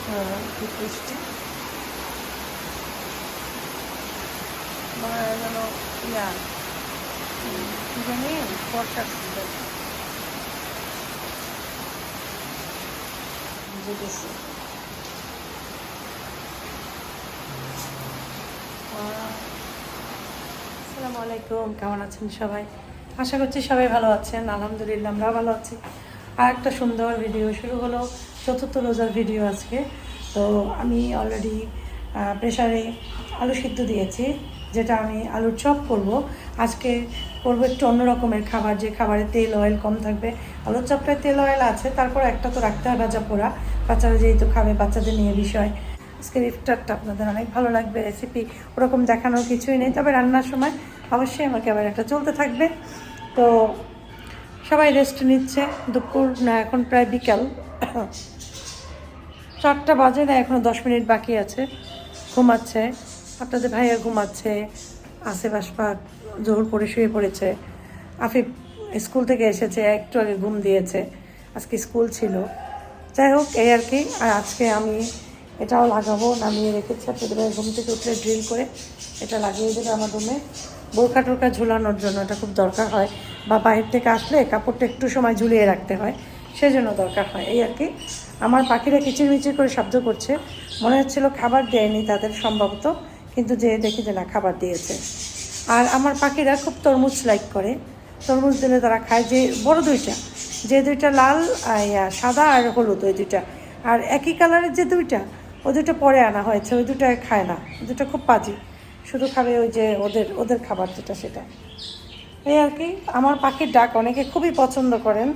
কি টেস্টি যেন ইয়া কি জানি বর্ষার সিজন বুঝেছি। আসসালামু আলাইকুম, কেমন আছেন সবাই? আশা করছি সবাই ভালো আছেন। আলহামদুলিল্লাহ আমরা ভালো আছি। আর একটা সুন্দর ভিডিও শুরু হলো, চতুর্থ রোজার ভিডিও আজকে। তো আমি অলরেডি প্রেশারে আলু সিদ্ধ দিয়েছি, যেটা আমি আলুর চপ করব। আজকে করবো একটু অন্য রকমের খাবার, যে খাবারে তেল অয়েল কম থাকবে। আলুর চপটায় তেল অয়েল আছে, তারপর একটা তো রাখতে হয় ভাজা পোড়া, বাচ্চারা যেহেতু খাবে, বাচ্চাদের নিয়ে বিষয়। আজকের ইফতারটা আপনাদের অনেক ভালো লাগবে। রেসিপি ওরকম দেখানোর কিছুই নেই, তবে রান্নার সময় অবশ্যই আমার ক্যামেরাটা চলতে থাকবে। তো সবাই রেস্ট নিচ্ছে, দুপুর না এখন প্রায় বিকাল 4টা বাজে না, এখনও 10 মিনিট বাকি আছে। ঘুমাচ্ছে আপনাদের ভাইয়া, ঘুমাচ্ছে। আসিফ আশফাক জোর পড়ে শুয়ে পড়েছে। আফিফ স্কুল থেকে এসেছে, একটু আগে ঘুম দিয়েছে, আজকে স্কুল ছিল। যাই হোক, এই আর কি। আর আজকে আমি এটাও লাগাবো, নামিয়ে রেখেছি। আপনাদের ভাই ঘুম থেকে উঠলে ড্রিল করে এটা লাগিয়ে দেবে আমার রুমে, বোরকা টোরকা ঝুলানোর জন্য। এটা খুব দরকার হয়, বা বাইরে থেকে আসলে কাপড়টা একটু সময় ঝুলিয়ে রাখতে হয়, সেজন্য দরকার হয়। এই আর কি। আমার পাখিরা কিচিরমিচির করে শব্দ করছে, মনে হচ্ছিল খাবার দেয়নি তাদের সম্ভবত, কিন্তু যে দেখি যে না, খাবার দিয়েছে। আর আমার পাখিরা খুব তরমুজ লাইক করে, তরমুজ দিলে তারা খায়। যে বড় দুইটা, যে দুইটা লাল সাদা আর হলুদ, ওই দুইটা। আর একই কালারের যে দুইটা, ওই দুটো পরে আনা হয়েছে, ওই দুটো খায় না। ওই দুটো খুব পাজি, শুধু খাবে ওই যে ওদের ওদের খাবার যেটা, সেটা। এই আর কি। আমার পাখির ডাক অনেকে খুবই পছন্দ করেন,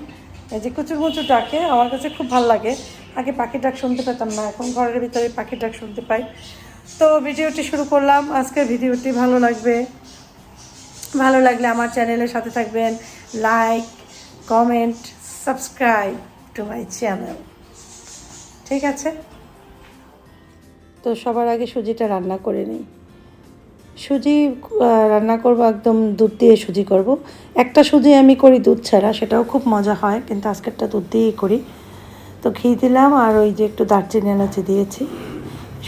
এই যে কুচুর মুচুর ডাকে আমার কাছে খুব ভালো লাগে। আগে পাখির ডাক শুনতে পেতাম না, এখন ঘরের ভিতরে পাখির ডাক শুনতে পাই। তো ভিডিওটি শুরু করলাম। আজকের ভিডিওটি ভালো লাগবে, ভালো লাগলে আমার চ্যানেলের সাথে থাকবেন। Like, comment, subscribe to my channel, ঠিক আছে? তো সবার আগে সুজিটা রান্না করে নিই। সুজি রান্না করব, একদম দুধ দিয়ে সুজি করব। একটা সুজি আমি করি দুধ ছাড়া, সেটাও খুব মজা হয়, কিন্তু আজকেরটা দুধ দিয়েই করি। তো ঘি দিলাম, আর ওই যে একটু দারচিনি এলাচি দিয়েছি।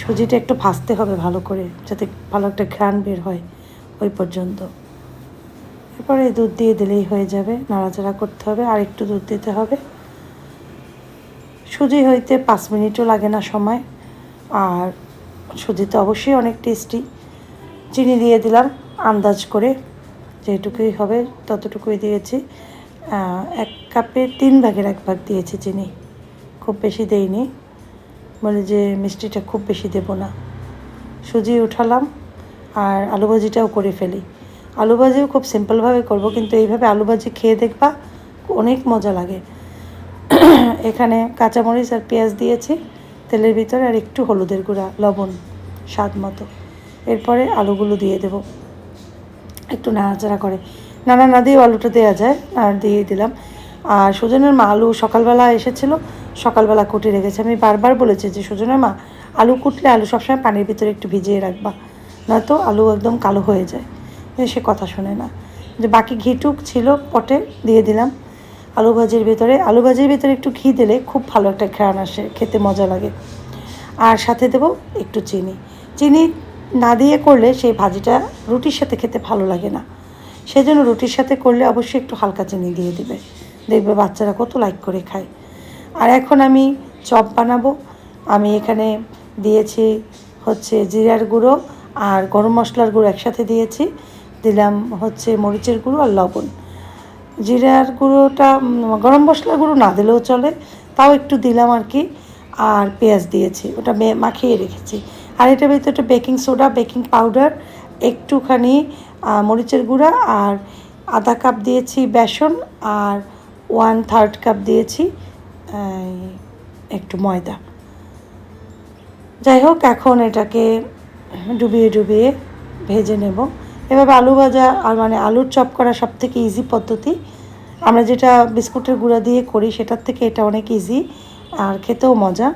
সুজিটা একটু ভাজতে হবে ভালো করে, যাতে ভালো একটা ঘ্রাণ বের হয়, ওই পর্যন্ত। এরপরে দুধ দিয়ে দিলেই হয়ে যাবে, নাড়াচাড়া করতে হবে, আর একটু দুধ দিতে হবে। সুজি হইতে 5 মিনিটও লাগে না সময়, আর সুজি তো অবশ্যই অনেক টেস্টি। চিনি দিয়ে দিলাম আন্দাজ করে, যেটুকুই হবে ততটুকুই দিয়েছি। 1 কাপে 3 ভাগের 1 ভাগ দিয়েছি চিনি, খুব বেশি দেইনি, বলে যে মিষ্টিটা খুব বেশি দেব না। সুজি উঠালাম, আর আলু ভাজিটাও করে ফেলি। আলু ভাজিও খুব সিম্পলভাবে করব, কিন্তু এইভাবে আলু ভাজি খেয়ে দেখবা, অনেক মজা লাগে। এখানে কাঁচামরিচ আর পেঁয়াজ দিয়েছি তেলের ভিতরে, আর একটু হলুদের গুঁড়া, লবণ স্বাদ মতো। এরপরে আলুগুলো দিয়ে দেব, একটু নাড়াচাড়া করে। নাড়া না দিয়েও আলুটা দেওয়া যায়, আর দিয়ে দিলাম। আর সুজনের মা আলু সকালবেলা এসেছিল, সকালবেলা কুটে রেখেছে। আমি বারবার বলেছি যে সুজনের মা, আলু কুটলে আলু সবসময় পানির ভিতরে একটু ভিজিয়ে রাখবা, নয়তো আলু একদম কালো হয়ে যায়। সে কথা শোনে না। যে বাকি ঘিটুক ছিল পটে, দিয়ে দিলাম আলু ভাজির ভিতরে। আলু ভাজির ভিতরে একটু ঘি দিলে খুব ভালো একটা ঘ্রাণ আসে, খেতে মজা লাগে। আর সাথে দেবো একটু চিনি। চিনি না দিয়ে করলে সেই ভাজিটা রুটির সাথে খেতে ভালো লাগে না, সেই জন্য রুটির সাথে করলে অবশ্যই একটু হালকা চিনি দিয়ে দিবে, দেখবে বাচ্চারা কত লাইক করে খায়। আর এখন আমি চপ বানাবো। আমি এখানে দিয়েছি হচ্ছে জিরার গুঁড়ো আর গরম মশলার গুঁড়ো একসাথে দিয়েছি, দিলাম হচ্ছে মরিচের গুঁড়ো আর লবণ। জিরার গুঁড়োটা, গরম মশলার গুঁড়ো না দিলেও চলে, তাও একটু দিলাম আর কি। আর পেঁয়াজ দিয়েছি, ওটা মাখিয়ে রেখেছি। আর এটার ভিতরে একটু বেকিং সোডা, বেকিং পাউডার, একটুখানি মরিচের গুঁড়া, আর আধা কাপ দিয়েছি বেসন, আর 1/3 কাপ দিয়েছি একটু ময়দা। যাই হোক, এখন এটাকে ডুবিয়ে ডুবিয়ে ভেজে নেব। এভাবে আলু ভাজা, আর মানে আলুর চপ করা সবথেকে ইজি পদ্ধতি। আমরা যেটা বিস্কুটের গুঁড়া দিয়ে করি, সেটার থেকে এটা অনেক ইজি, আর খেতেও মজা।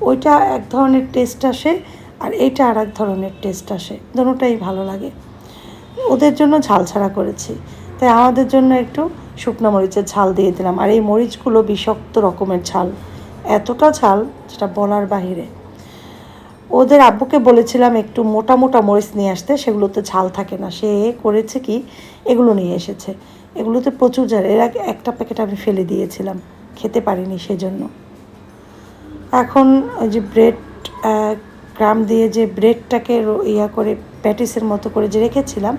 ওইটা এক ধরনের টেস্ট আসে, আর এইটা আর এক ধরনের টেস্ট আসে, দুটোটাই ভালো লাগে। ওদের জন্য ঝাল ছাড়া করেছি, তাই আমাদের জন্য একটু শুকনো মরিচের ঝাল দিয়ে দিলাম। আর এই মরিচগুলো বিষাক্ত রকমের ঝাল, এতটা ঝাল যেটা বলার বাহিরে। ওদের আব্বুকে বলেছিলাম একটু মোটা মোটা মরিচ নিয়ে আসতে, সেগুলোতে ঝাল থাকে না। সে করেছে কি, এগুলো নিয়ে এসেছে। এগুলোতে প্রচুর ঝাল। এর আগে একটা প্যাকেট আমি ফেলে দিয়েছিলাম, খেতে পারিনি সেজন্য। এখন ওই যে ব্রেড গ্রাম দিয়ে যে ব্রেডটাকে ইয়া করে প্যাটিসের মতো করে যে রেখেছিলাম,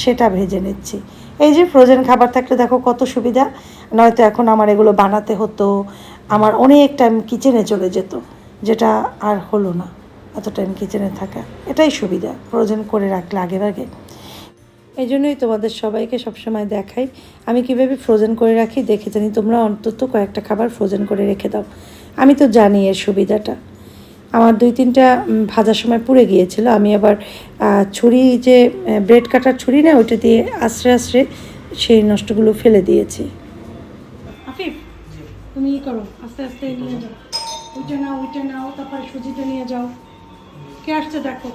সেটা ভেজে নিচ্ছি। এই যে ফ্রোজেন খাবার থাকলে দেখো কত সুবিধা। নয়তো এখন আমার এগুলো বানাতে হতো, আমার অনেক টাইম কিচেনে চলে যেত, যেটা আর হলো না। এত টাইম কিচেনে থাকা, এটাই সুবিধা ফ্রোজেন করে রাখলে আগে ভাগে। এই জন্যই তোমাদের সবাইকে সবসময় দেখাই আমি কীভাবে ফ্রোজেন করে রাখি। দেখে জানি তোমরা অন্তত কয়েকটা খাবার ফ্রোজেন করে রেখে দাও। আমি তো জানি এর সুবিধাটা। আমার 2-3টা ভাজার সময় পুড়ে গিয়েছিল। আমি আবার ছুরি, যে ব্রেড কাটার ছুরি না, ওইটা দিয়ে আশ্রে আশ্রে সেই নষ্টগুলো ফেলে দিয়েছি। আফিফ, তুমি করো, আস্তে আস্তে নিয়ে যাও। ওইটা নাও, তারপরে সুজিটা নিয়ে যাও। কে আসছে দেখো।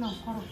না করো।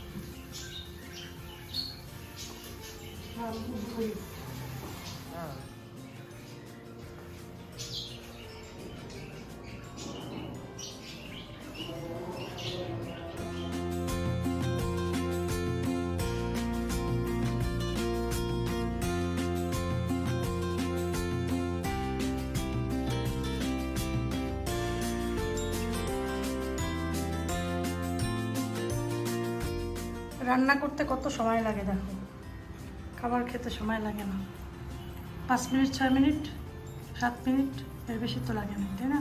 রান্না করতে কত সময় লাগে দেখো, খাবার খেতে সময় লাগে না। 5 মিনিট, 6 মিনিট, 7 মিনিট, এর বেশি তো লাগে না, তাই না?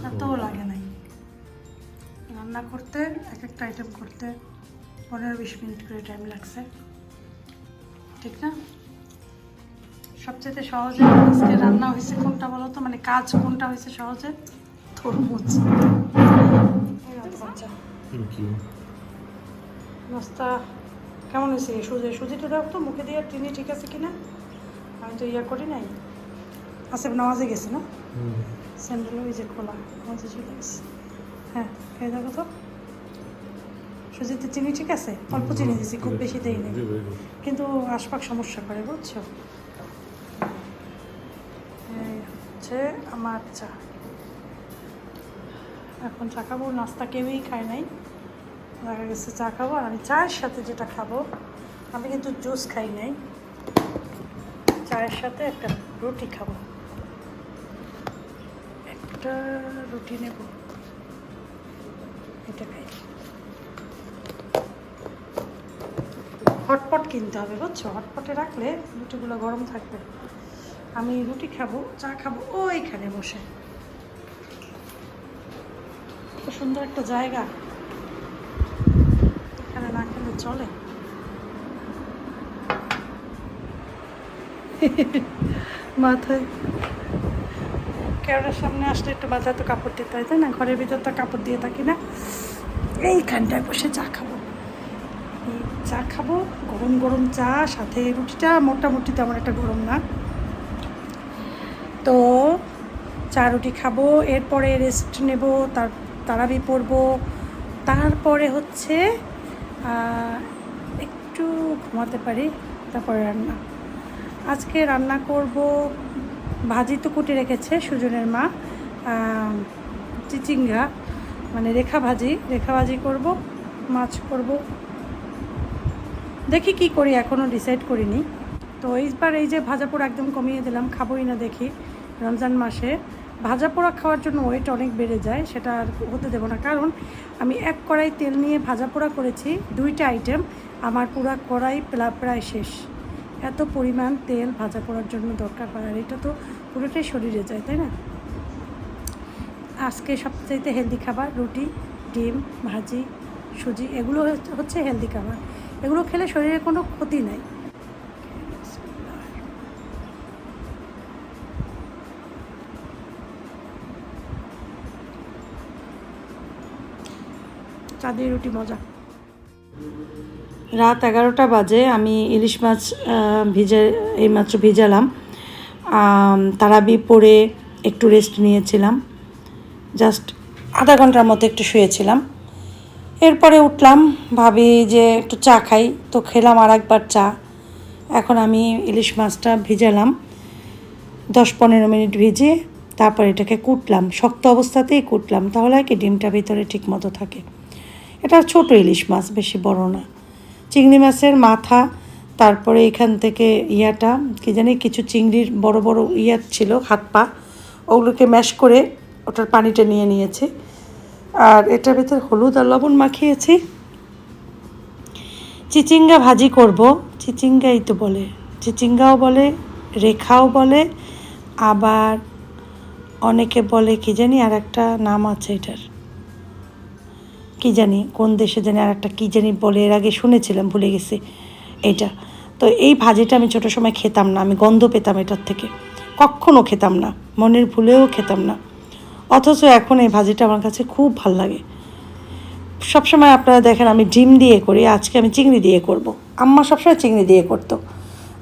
এতও লাগে নাই রান্না করতে। এক একটা আইটেম করতে 15-20 মিনিট করে টাইম লাগছে, ঠিক না? সবচেয়ে সহজে আজকে রান্না হয়েছে কোনটা বলো তো, মানে কাজ কোনটা হয়েছে সহজে? তরমুজ। নাস্তা কেমন হয়েছে? সুজিটা দাও তো মুখে দিয়ে, চিনি ঠিক আছে কিনা। আমি তো ইয়া করি নাই। আসেফ নামাজে গেছে না? স্যান্ডেল ওই যে খোলা, নামাজে চলে গেছে। হ্যাঁ, খেয়ে দেখো তো। সুজিতে চিনি ঠিক আছে? অল্প চিনি দিয়েছি, খুব বেশি দেই নেই, কিন্তু আশপাশ সমস্যা করে, বুঝছো? এই হচ্ছে আমার চা। এখন চা খাবো। নাস্তা কেউই খায় নাই, দেখা গেছে চা খাবো। আর আমি চায়ের সাথে যেটা খাবো, আমি কিন্তু জুস খাই নাই, চায়ের সাথে একটা রুটি খাবো। একটা রুটি নেব, এটা খাই। হটপট কিনতে হবে, বুঝছো? হটপটে রাখলে রুটিগুলো গরম থাকবে। আমি রুটি খাবো, চা খাবো ওইখানে বসে। কত সুন্দর একটা জায়গা, এখানে না খেলে চলে। মাথায় ক্যামেরার সামনে আসলে একটু মাথায় তো কাপড় দিতে হয়, তাই না? ঘরের ভিতর তো কাপড় দিয়ে থাকি না। এইখানটায় বসে চা খাবো, চা খাবো, গরম গরম চা, সাথে রুটিটা মোটামুটি তেমন একটা গরম না, তো চা রুটি খাবো। এরপরে রেস্ট নেব, তারাবি পড়বো, তারপরে হচ্ছে একটু ঘুমাতে পারি, তারপরে রান্না। আজকে রান্না করব, ভাজি তো কুটে রেখেছে সুজনের মা, চিচিঙ্গা, মানে রেখা ভাজি করব, মাছ করব। দেখি কি করি, এখনও ডিসাইড করিনি। তো এইবার এই যে ভাজা পোড়া একদম কমিয়ে দিলাম, খাবোই না দেখি। রমজান মাসে ভাজা পোড়া খাওয়ার জন্য ওয়েট অনেক বেড়ে যায়, সেটা আর হতে দেবো না। কারণ আমি 1 কড়াই তেল নিয়ে ভাজা পোড়া করেছি, 2টা আইটেম, আমার পুরো কড়াই প্রায় শেষ। এত পরিমাণ তেল ভাজা পোড়ার জন্য দরকার হয়, আর এটা তো পুরোটাই শরীরে যায়, তাই না? আজকে সবচাইতে হেলদি খাবার রুটি, ডিম, ভাজি, সুজি, এগুলো হচ্ছে হেলদি খাবার। এগুলো খেলে শরীরে কোনো ক্ষতি নাই। চা দিয়ে রুটি মজা। রাত 11টা বাজে, আমি ইলিশ মাছ এইমাত্র ভিজালাম। তারাবি পড়ে একটু রেস্ট নিয়েছিলাম, জাস্ট আধা ঘন্টার মতো একটু শুয়েছিলাম। এরপরে উঠলাম, ভাবি যে একটু চা খাই, তো খেলাম আর একবার চা। এখন আমি ইলিশ মাছটা ভিজালাম 10-15 মিনিট ভিজিয়ে, তারপর এটাকে কুটলাম, শক্ত অবস্থাতেই কুটলাম, তাহলে কি ডিমটা ভিতরে ঠিক মতো থাকে। এটা ছোট ইলিশ মাছ, বেশি বড় না। চিংড়ি মাছের মাথা, তারপরে এখান থেকে ইয়াটা কি জানি কিছু চিংড়ির বড় বড় ইয়া ছিল, হাত পা, ওগুলোকে ম্যাশ করে ওটার পানিটা নিয়ে নিয়েছি। আর এটার ভিতরে হলুদ আর লবণ মাখিয়েছি। চিচিঙ্গা ভাজি করব, চিচিঙ্গাই তো বলে, চিচিঙ্গাও বলে, রেখাও বলে, আবার অনেকে বলে কি জানি আর একটা নাম আছে এটার, কি জানি কোন দেশে জানি আর একটা কী জানি বলে, এর আগে শুনেছিলাম, ভুলে গেছি এইটা। তো এই ভাজিটা আমি ছোটো সময় খেতাম না, আমি গন্ধ পেতাম এটার থেকে, কখনও খেতাম না, মনের ভুলেও খেতাম না। অথচ এখন এই ভাজিটা আমার কাছে খুব ভাল লাগে। সবসময় আপনারা দেখেন আমি ডিম দিয়ে করি, আজকে আমি চিংড়ি দিয়ে করব। আম্মা সবসময় চিংড়ি দিয়ে করতো।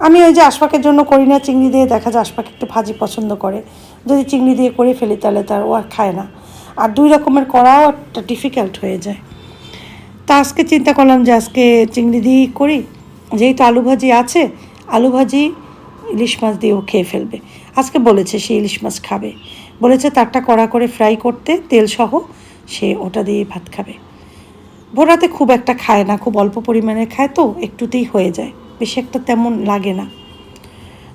আমি ওই যে আশফাকের জন্য করি না চিংড়ি দিয়ে, দেখা যায় আশফাক একটু ভাজি পছন্দ করে, যদি চিংড়ি দিয়ে করে ফেলি তাহলে তার ও আর খায় না, আর 2 রকমের করাও একটা ডিফিকাল্ট হয়ে যায়। তা আজকে চিন্তা করলাম যে আজকে চিংড়ি দিয়েই করি, যেহেতু আলু ভাজি আছে, আলু ভাজি ইলিশ মাছ দিয়েও খেয়ে ফেলবে। আজকে বলেছে সে ইলিশ মাছ খাবে, বলেছে তারটা কড়া করে ফ্রাই করতে তেল সহ, সে ওটা দিয়ে ভাত খাবে। ভোরাতে খুব একটা খায় না, খুব অল্প পরিমাণে খায়, তো একটুতেই হয়ে যায়, বেশি একটা তেমন লাগে না।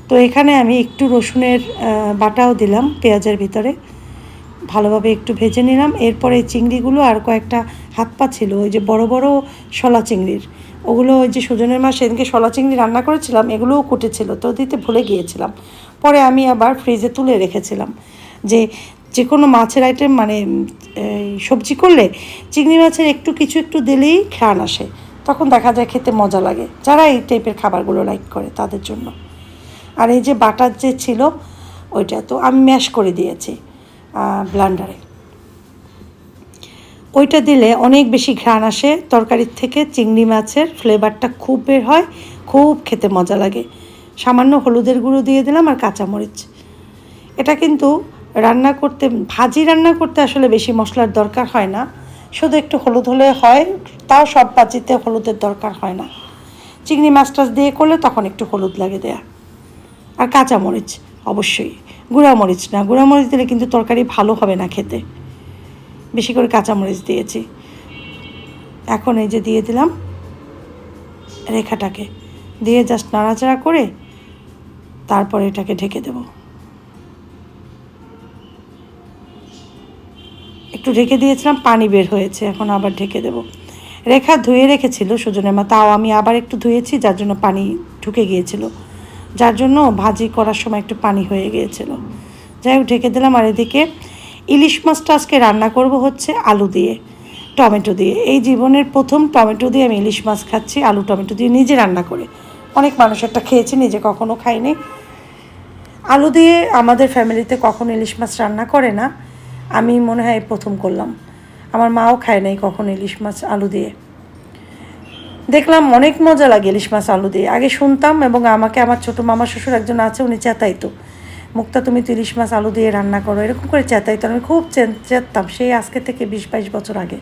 তো এখানে আমি একটু রসুনের বাটাও দিলাম পেঁয়াজের ভিতরে, ভালোভাবে একটু ভেজে নিলাম। এরপরে এই চিংড়িগুলো আর কয়েকটা হাত পা ছিল, ওই যে বড় বড় শলা চিংড়ির, ওগুলো ওই যে সুজনের মা সেদিনকে শলা চিংড়ি রান্না করেছিলাম, এগুলোও কুটেছিল, তো দিতে ভুলে গিয়েছিলাম। পরে আমি আবার ফ্রিজে তুলে রেখেছিলাম যে যে কোনো মাছের আইটেম মানে সবজি করলে চিংড়ি মাছের একটু কিছু একটু দিলেই ঘ্রাণ আসে, তখন দেখা যায় খেতে মজা লাগে, যারা এই টাইপের খাবারগুলো লাইক করে তাদের জন্য। আর এই যে বাটার যে ছিল ওইটা তো আমি ম্যাশ করে দিয়েছি ব্লান্ডারে, ওইটা দিলে অনেক বেশি ঘ্রাণ আসে তরকারির থেকে, চিংড়ি মাছের ফ্লেভারটা খুব বের হয়, খুব খেতে মজা লাগে। সামান্য হলুদের গুঁড়ো দিয়ে দিলাম আর কাঁচামরিচ। এটা কিন্তু রান্না করতে, ভাজি রান্না করতে আসলে বেশি মশলার দরকার হয় না, শুধু একটু হলুদ হলে হয়, তাও সব ভাজিতে হলুদের দরকার হয় না। চিংড়ি মাছ টাছ দিয়ে করলে তখন একটু হলুদ লাগে দেয়া, আর কাঁচামরিচ অবশ্যই, গুঁড়ামরিচ না, গুঁড়ামরিচ দিলে কিন্তু তরকারি ভালো হবে না খেতে, বেশি করে কাঁচামরিচ দিয়েছি। এখন এই যে দিয়ে দিলাম রেখাটাকে, দিয়ে জাস্ট নাড়াচাড়া করে তারপরে এটাকে ঢেকে দেব। একটু ঢেকে দিয়েছিলাম, পানি বের হয়েছে, এখন আবার ঢেকে দেব। রেখা ধুয়ে রেখেছিল সুজনের মা, তাও আমি আবার একটু ধুয়েছি, যার জন্য পানি ঢুকে গিয়েছিল, যার জন্য ভাজি করার সময় একটু পানি হয়ে গিয়েছিল। যাই হোক ঢেকে দিলাম। আর এদিকে ইলিশ মাছটা আজকে রান্না করব হচ্ছে আলু দিয়ে, টমেটো দিয়ে। এই জীবনের প্রথম টমেটো দিয়ে আমি ইলিশ মাছ খাচ্ছি, আলু টমেটো দিয়ে নিজে রান্না করে। অনেক মানুষেরটা খেয়েছি, নিজে কখনো খাইনি। আলু দিয়ে আমাদের ফ্যামিলিতে কখনো ইলিশ মাছ রান্না করে না, আমি মনে হয় প্রথম করলাম। আমার মাও খায় নাই কখনো ইলিশ মাছ আলু দিয়ে। দেখলাম অনেক মজা লাগে ইলিশ মাছ আলু দিয়ে। আগে শুনতাম, এবং আমাকে আমার ছোটো মামা শ্বশুর একজন আছে, উনি চেতাইতো, মুক্তা তুমি তো ইলিশ মাছ আলু দিয়ে রান্না করো, এরকম করে চেতাইতো। আমি খুব চেতাম, সেই আজকে থেকে 20-22 বছর আগে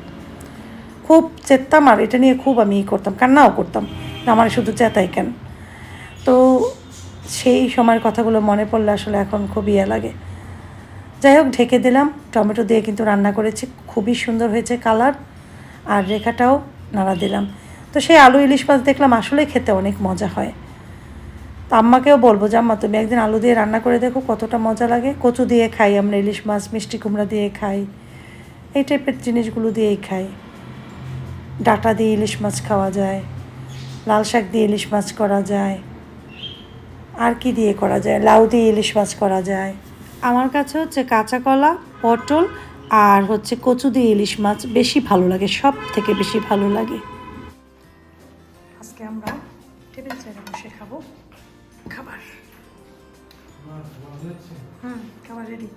খুব চেতাম, আর এটা নিয়ে খুব আমি করতাম, কান্নাও করতাম, আমার শুধু চেতাই কেন। তো সেই সময়ের কথাগুলো মনে পড়লে আসলে এখন খুব ইয়ে লাগে। যাই হোক ঢেকে দিলাম, টমেটো দিয়ে কিন্তু রান্না করেছি, খুবই সুন্দর হয়েছে কালার, আর রেখাটাও নাড়া দিলাম। তো সেই আলু ইলিশ মাছ দেখলাম আসলে খেতে অনেক মজা হয়। তো আম্মাকেও বলবো যে আম্মা তুমি একদিন আলু দিয়ে রান্না করে দেখো কতটা মজা লাগে। কচু দিয়ে খাই আমরা ইলিশ মাছ, মিষ্টি কুমড়া দিয়ে খাই, এই টাইপের জিনিসগুলো দিয়েই খাই। ডাঁটা দিয়ে ইলিশ মাছ খাওয়া যায়, লাল শাক দিয়ে ইলিশ মাছ করা যায়, আর কি দিয়ে করা যায়, লাউ দিয়ে ইলিশ মাছ করা যায়। আমার কাছে হচ্ছে কাঁচা কলা, পটল আর হচ্ছে কচু দিয়ে ইলিশ মাছ বেশি ভালো লাগে, সব থেকে বেশি ভালো লাগে। আজকে আমরা টেবিল চেয়ারে বসে খাবো খাবার। খাবার রেডি।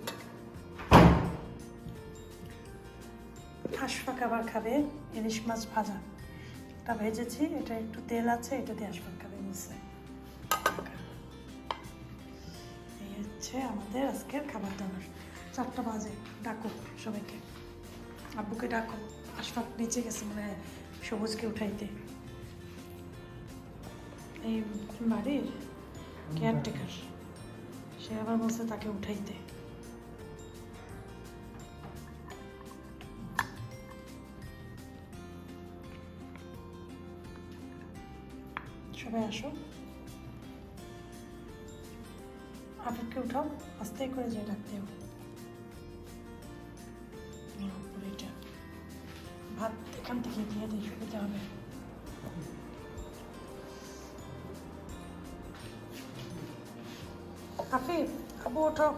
আশফাক আবার খাবে ইলিশ মাছ ভাজা, এটা ভেজেছি, এটা একটু তেল আছে, এটা দিয়ে আশফাক খাবে নিচে। এই হচ্ছে আমাদের আজকের খাবার দাবার। 4টা বাজে, ডাকো সবাইকে। আব্বুকে ডাকো, আশফাক নিচে গেছে মনে হয় সবুজকে উঠাইতে। এই বাড়ির কেয়ারটেকার, সে আবার বলছে তাকে উঠাইতে। সবাই আসো, আফিফকে উঠাও, আস্তে করে যে ডাকতে হবে। এটা ভাত এখান থেকে দিয়ে দিই, সুবিধা হবে। আফিফ, আবু ওঠো।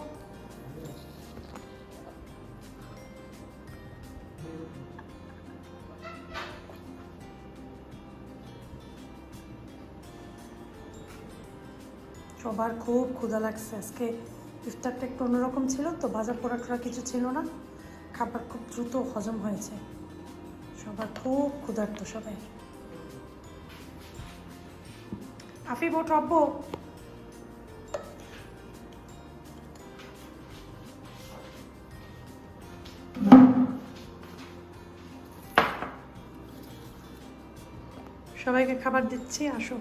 সবার খুব ক্ষুধা লাগছে আজকে, ইফতারটা একটু অন্যরকম ছিল তো, বাজার পোড়াটোরা কিছু ছিল না, খাবার খুব দ্রুত হজম হয়েছে। সবার খুব ক্ষুধার্ত সবাই। আফিফ ওঠো, আব্বু। সবাইকে খাবার দিচ্ছি, আসো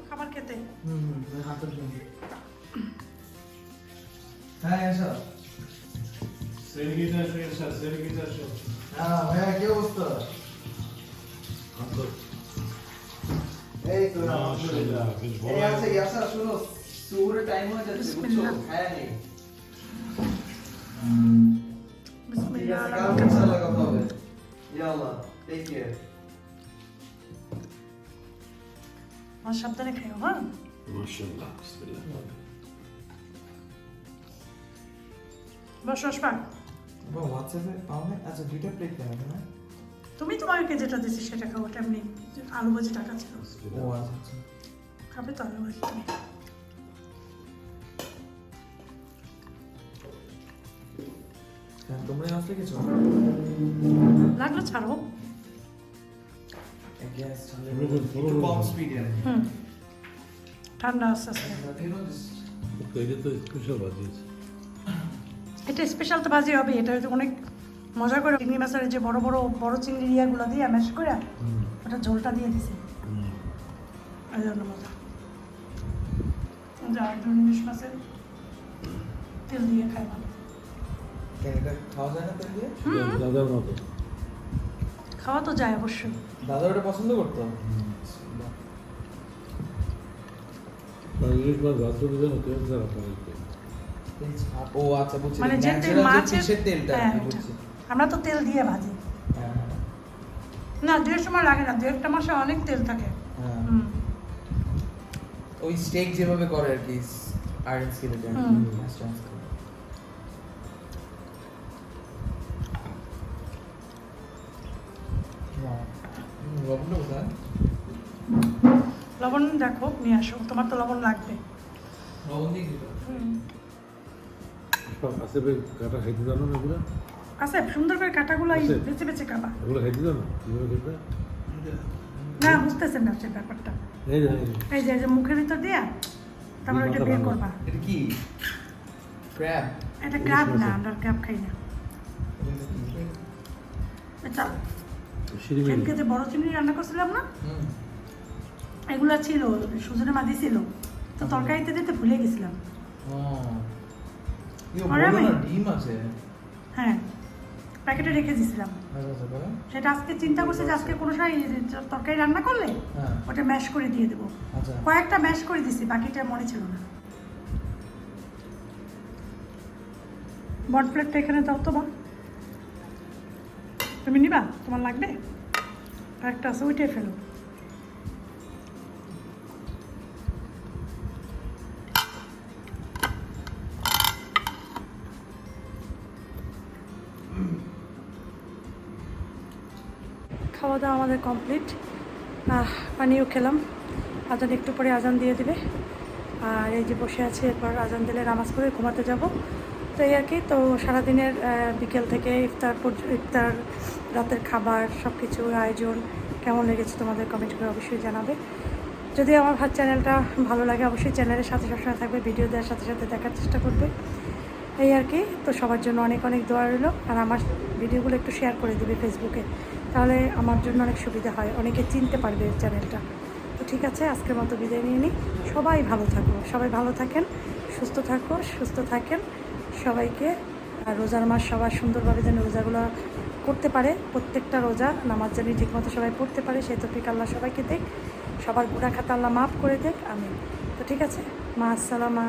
খাবার খেতে। হ্যাঁ এসো। হ্যাঁ ভাইয়া কি অবস্থা? এই তো আলহামদুলিল্লাহ। এই আছে ইয়াসা, শুনো সুরে টাইম হয়ে যাচ্ছে বুঝছো? হ্যাঁ নেই। বিসমিল্লাহ। কাল ইনশাআল্লাহ কথা হবে। ইয়া আল্লাহ, টেক কেয়ার। আমার সাবধানে খাইও, হ্যাঁ? মাশাআল্লাহ, বিসমিল্লাহ। বসো আশফাক। হোয়াটসঅ্যাপে পাও না? আচ্ছা দুইটা প্লেট দেন না? তুমি তোমাকে যেটা দিছি সেটা খাও, ওটা এমনি আলু ভাজি টাকা ছিল। ও আচ্ছা। খাবে তো আলু ভাজি তুমি? হ্যাঁ তোমরা আসলে কিছু লাগলো ছাড়ো। গ্যাস একটু কম স্পিডে। ঠান্ডা আস্তে আস্তে। এটা তো স্পেশাল বাজিয়েছে। এটা স্পেশাল তো ভাজি হবে, এটা হয়তো অনেক মজা করে চিংড়ি মাছের যে বড় বড় বড় চিংড়ি ইয়াগুলো দিয়ে ম্যাশ করে ওটা ঝোলটা দিয়ে দিছি, এই জন্য মজা। যা ইলিশ মাছের তেল দিয়ে খাই ভালো। এটা খাওয়া যায় না তেল দিয়ে? দাদার মতো। খাওয়া তো যায় অবশ্যই। দাদা ওটা পছন্দ করতো? ইলিশ মাছ ভাত দিলে না তেল ছাড়া পাইতে। ও আচ্ছা বুঝছি, মানে যে তেল মাছের তেলটা হ্যাঁ, আমি বুঝছি। আমরা তো তেল দিয়ে ভাজি হ্যাঁ না, 1.5 সময় লাগে না, 1.5 মাসে অনেক তেল থাকে। হ্যাঁ ওই স্টেক যেভাবে করে আর কি, আয়রন স্কিলে দেয়। লবণটা কোথায়? লবণ দেখো নিয়ে আসো, তোমার তো লবণ লাগবে। লবণ দিয়ে দিতে আসেপে কাটা খাইতে জানো না এগুলো? আচ্ছা, সুন্দর করে কাটাগুলো আছে? বেছে বেছে খাবা। এগুলো খাইতে জানো কিভাবে খেতে? না বুঝতেছেন না সে ব্যাপারটা। এই যে এই যে মুখের ভিতর দিয়া তারপর এটা বের করবা। এটা কি ক্র্যাব? এটা ক্র্যাব না, আমরা ক্র্যাব খাই না। এটা শিরিমিরি। সেদিনকে যে বড় চিংড়ি রান্না করছিলাম না, এগুলা ছিল সুজনে মাদি ছিল, তো তরকারিতে দিতে ভুলে গেছিলাম। ডিম আছে? হ্যাঁ, প্যাকেটে রেখে দিয়েছিলাম। সেটা আজকে চিন্তা করছি যে আজকে কোনো সময় তরকারি রান্না করলে ওটা ম্যাশ করে দিয়ে দেবো। কয়েকটা ম্যাশ করে দিছি, বাকিটা মনে ছিল না। বট প্লেটটা এখানে দাও তো, বা তুমি নিবা? তোমার লাগবে? আরেকটা আছে, ওইটাই ফেলো। খাওয়া দাওয়া আমাদের কমপ্লিট, পানিও খেলাম। আজান একটু পরে আজান দিয়ে দেবে, আর এই যে বসে আছে, এরপর আজান দিলে নামাজ পড়ে ঘুমাতে যাব। তো এই আর কি। তো সারাদিনের বিকেল থেকে ইফতার রাতের খাবার সব কিছুর আয়োজন কেমন লেগেছে তোমাদের কমেন্ট করে অবশ্যই জানাবে। যদি আমার চ্যানেলটা ভালো লাগে অবশ্যই চ্যানেলের সাথে সবসময় থাকবে, ভিডিও দেওয়ার সাথে সাথে দেখার চেষ্টা করবে। এই আর কি। তো সবার জন্য অনেক অনেক দোয়া রইলো, আর আমার ভিডিওগুলো একটু শেয়ার করে দিবে ফেসবুকে, তাহলে আমার জন্য অনেক সুবিধা হয়, অনেকে চিনতে পারবে চ্যানেলটা। তো ঠিক আছে, আজকের মতো বিদায় নিয়ে নিই। সবাই ভালো থাকো, সবাই ভালো থাকেন, সুস্থ থাকেন সবাইকে। আর রোজার মাস সবার সুন্দরভাবে যেন রোজাগুলো করতে পারে, প্রত্যেকটা রোজা নামাজ জানি ঠিকমতো সবাই পড়তে পারে, সেই তৌফিক আল্লাহ সবাইকে দেখ, সবার গুনাহ খাতা আল্লাহ মাফ করে দেখ, আমিন। তো ঠিক আছে, মা আসসালামা।